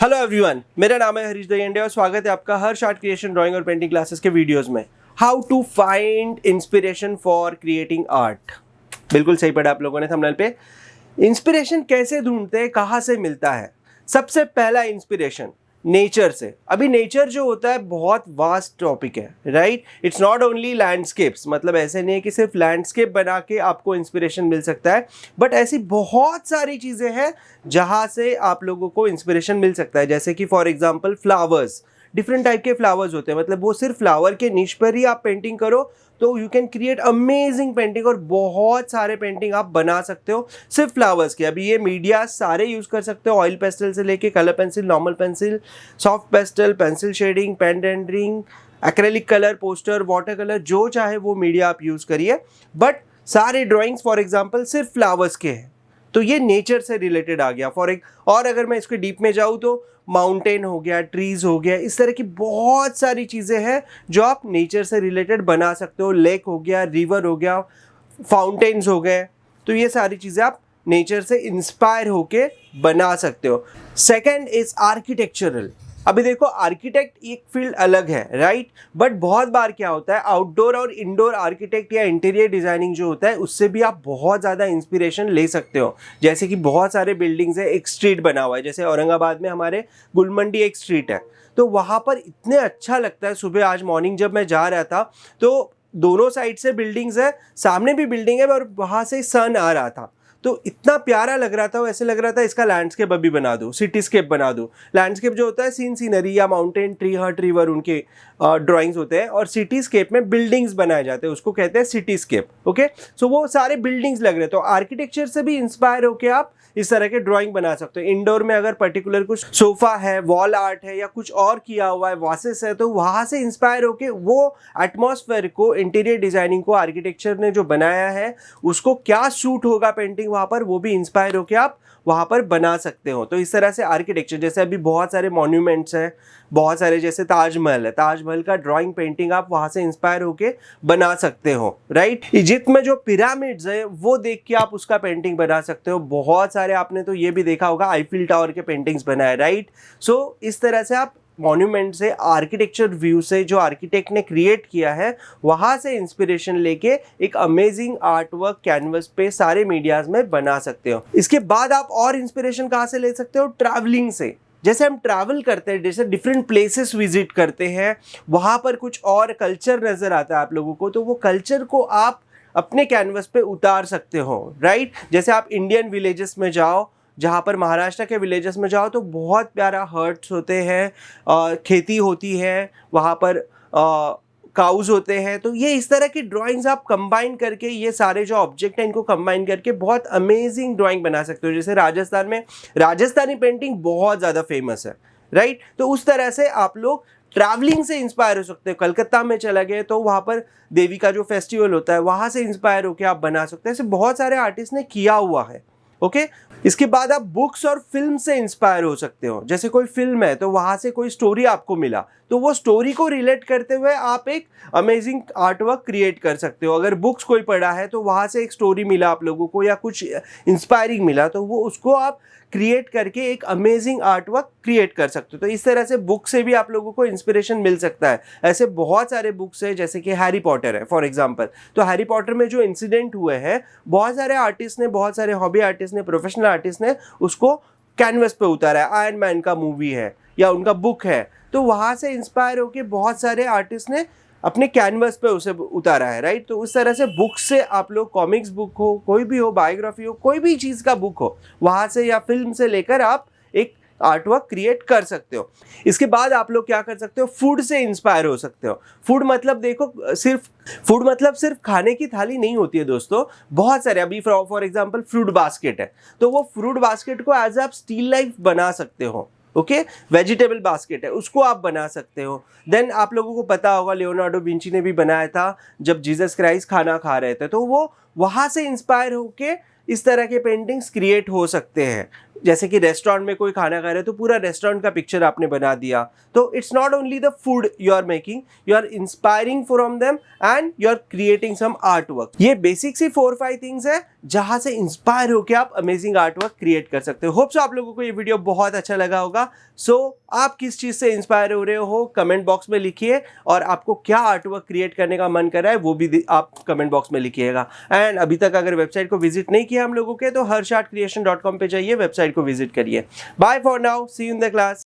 Hello everyone, मेरा नाम है हरीश दहीहंडे और स्वागत है आपका हर्ष आर्ट क्रिएशन ड्राइंग और पेंटिंग क्लासेस के वीडियोस में। How to find inspiration for creating art. बिल्कुल सही पढ़ा आप लोगों ने थंबनेल पे। इंस्पिरेशन कैसे ढूंढते हैं, कहाँ से मिलता है? सबसे पहला इंस्पिरेशन नेचर से। अभी नेचर जो होता है बहुत वास्ट टॉपिक है, right? It's not only landscapes, मतलब ऐसे नहीं है कि सिर्फ लैंडस्केप बना के आपको इंस्पिरेशन मिल सकता है, बट ऐसी बहुत सारी चीज़ें हैं जहाँ से आप लोगों को इंस्पिरेशन मिल सकता है। जैसे कि for example flowers, different type के फ्लावर्स होते हैं, मतलब वो सिर्फ फ्लावर के निश पर ही आप पेंटिंग करो तो you can create amazing painting, और बहुत सारे पेंटिंग आप बना सकते हो सिर्फ फ्लावर्स के। अभी ये मीडिया सारे यूज़ कर सकते हो, ऑयल पेस्टल से लेके colour pencil, normal pencil, soft pastel, pencil shading, pen rendering, acrylic colour, poster, water colour, जो चाहे वो मीडिया आप यूज़ करिए। बट सारे ड्राइंग्स फॉर एग्जाम्पल सिर्फ फ्लावर्स के हैं, तो ये नेचर से रिलेटेड आ गया। और अगर मैं इसके डीप में जाऊँ तो माउंटेन हो गया, ट्रीज हो गया, इस तरह की बहुत सारी चीज़ें हैं जो आप नेचर से रिलेटेड बना सकते हो। लेक हो गया, रिवर हो गया, फाउंटेन्स हो गए, तो ये सारी चीज़ें आप नेचर से इंस्पायर होके बना सकते हो। Second is architectural. अभी देखो, आर्किटेक्ट एक फील्ड अलग है, राइट? बट बहुत बार क्या होता है, आउटडोर और इंडोर आर्किटेक्ट या इंटीरियर डिजाइनिंग जो होता है उससे भी आप बहुत ज़्यादा इंस्पिरेशन ले सकते हो। जैसे कि बहुत सारे बिल्डिंग्स है, एक स्ट्रीट बना हुआ है, जैसे औरंगाबाद में हमारे गुलमंडी एक स्ट्रीट है, तो वहाँ पर इतने अच्छा लगता है। सुबह आज मॉर्निंग जब मैं जा रहा था तो दोनों साइड से बिल्डिंग्स है, सामने भी बिल्डिंग है और वहाँ से सन आ रहा था, तो इतना प्यारा लग रहा था। ऐसे लग रहा था इसका लैंडस्केप अभी बना दूं, सिटीस्केप बना दूं। लैंडस्केप जो होता है सीनरी या माउंटेन, ट्री, हट, रिवर, उनके ड्राइंग्स होते हैं, और सिटीस्केप में बिल्डिंग्स बनाए जाते हैं, उसको कहते हैं सिटीस्केप। ओके, सो वो सारे बिल्डिंग्स लग रहे हैं, तो आर्किटेक्चर से भी इंस्पायर होकर आप इस तरह के ड्राइंग बना सकते हो। इंडोर में अगर पर्टिकुलर कुछ सोफा है, वॉल आर्ट है, या कुछ और किया हुआ है, वासेस है, तो वहाँ से इंस्पायर होके वो एटमॉस्फेयर को, इंटीरियर डिजाइनिंग को आर्किटेक्चर ने जो बनाया है उसको क्या सूट होगा पेंटिंग वहाँ पर, वो भी इंस्पायर होके आप वहाँ पर बना सकते हो। तो इस तरह से आर्किटेक्चर, जैसे अभी बहुत सारे मॉन्यूमेंट्स हैं, बहुत सारे, जैसे ताजमहल है, ताजमहल का ड्राइंग पेंटिंग आप वहाँ से इंस्पायर होके बना सकते हो, राइट? इजिप्ट में जो पिरामिड्स है वो देख के आप उसका पेंटिंग बना सकते हो। बहुत सारे, आपने तो ये भी देखा होगा, आईफिल टावर के पेंटिंग्स बनाए, राइट? सो इस तरह से आप मॉन्यूमेंट से, आर्किटेक्चर व्यू से, जो आर्किटेक्ट ने क्रिएट किया है वहाँ से इंस्पिरेशन लेके एक अमेजिंग आर्ट वर्क कैनवस पे सारे मीडियाज में बना सकते हो। इसके बाद आप और इंस्पिरेशन कहाँ से ले सकते हो? ट्रैवलिंग से। जैसे हम ट्रैवल करते हैं, जैसे डिफरेंट प्लेसेस विजिट करते हैं, वहाँ पर कुछ और कल्चर नज़र आता है आप लोगों को, तो वो कल्चर को आप अपने कैनवस पे उतार सकते हो, राइट? जैसे आप इंडियन विलेजेस में जाओ, जहाँ पर महाराष्ट्र के विलेजेस में जाओ तो बहुत प्यारा हर्ट्स होते हैं, खेती होती है, वहाँ पर काउज होते हैं, तो ये इस तरह की ड्राइंग्स आप कंबाइन करके, ये सारे जो ऑब्जेक्ट हैं इनको कंबाइन करके बहुत अमेजिंग ड्राइंग बना सकते हो। जैसे राजस्थान में राजस्थानी पेंटिंग बहुत ज़्यादा फेमस है, राइट? तो उस तरह से आप लोग ट्रैवलिंग से इंस्पायर हो सकते हो। कलकत्ता में चला गए तो वहाँ पर देवी का जो फेस्टिवल होता है, वहाँ से इंस्पायर होकर आप बना सकते हैं। ऐसे बहुत सारे आर्टिस्ट ने किया हुआ है। ओके, इसके बाद आप बुक्स और फिल्म से इंस्पायर हो सकते हो। जैसे कोई फिल्म है तो वहाँ से कोई स्टोरी आपको मिला, तो वो स्टोरी को रिलेट करते हुए आप एक अमेजिंग आर्ट वर्क क्रिएट कर सकते हो। अगर बुक्स कोई पढ़ा है तो वहाँ से एक स्टोरी मिला आप लोगों को, या कुछ इंस्पायरिंग मिला, तो वो उसको आप क्रिएट करके एक अमेजिंग आर्ट वर्क क्रिएट कर सकते हो। तो इस तरह से बुक से भी आप लोगों को इंस्पिरेशन मिल सकता है। ऐसे बहुत सारे बुक्स हैं, जैसे कि हैरी पॉटर है फॉर एग्जांपल, तो हैरी पॉटर में जो इंसिडेंट हुए हैं, बहुत सारे आर्टिस्ट ने, बहुत सारे हॉबी आर्टिस्ट ने, प्रोफेशनल आर्टिस्ट ने उसको कैनवस पे उतारा है। आयरन मैन का मूवी है या उनका बुक है, तो वहाँ से इंस्पायर होकर बहुत सारे आर्टिस्ट ने अपने कैनवस पे उसे उतारा है, राइट? तो उस तरह से बुक से आप लोग, कॉमिक्स बुक हो, कोई भी हो, बायोग्राफी हो, कोई भी चीज़ का बुक हो, वहाँ से या फिल्म से लेकर आप एक आर्ट वर्क क्रिएट कर सकते हो। इसके बाद आप लोग क्या कर सकते हो? फूड से इंस्पायर हो सकते हो। फूड मतलब देखो, सिर्फ खाने की थाली नहीं होती है दोस्तों, बहुत सारे। अभी फॉर एग्जांपल फ्रूट बास्केट है, तो वो फ्रूट बास्केट को एज आप स्टिल लाइफ बना सकते हो। ओके, वेजिटेबल बास्केट है, उसको आप बना सकते हो। देन आप लोगों को पता होगा, लियोनार्डो विंची ने भी बनाया था जब जीसस क्राइस्ट खाना खा रहे थे, तो वो वहाँ से इंस्पायर होके इस तरह के पेंटिंग्स क्रिएट हो सकते हैं। जैसे कि रेस्टोरेंट में कोई खाना खा रहे हैं तो पूरा रेस्टोरेंट का पिक्चर आपने बना दिया। तो it's not only the food you are making, you are inspiring from them and you are creating some art work. ये बेसिक सी 4-5 थिंग्स है जहां से इंस्पायर होकर आप अमेजिंग आर्ट वर्क क्रिएट कर सकते हो। होप सो आप लोगों को ये वीडियो बहुत अच्छा लगा होगा। सो आप किस चीज से इंस्पायर हो रहे हो कमेंट बॉक्स में लिखिए, और आपको क्या आर्ट वर्क क्रिएट करने का मन कर रहा है वो भी आप कमेंट बॉक्स में लिखिएगा। एंड अभी तक अगर वेबसाइट को विजिट नहीं किया हम लोगों के तो harishdahihandeart.com पे जाइए, वेबसाइट को विजिट करिए। Bye for now, see you in the class.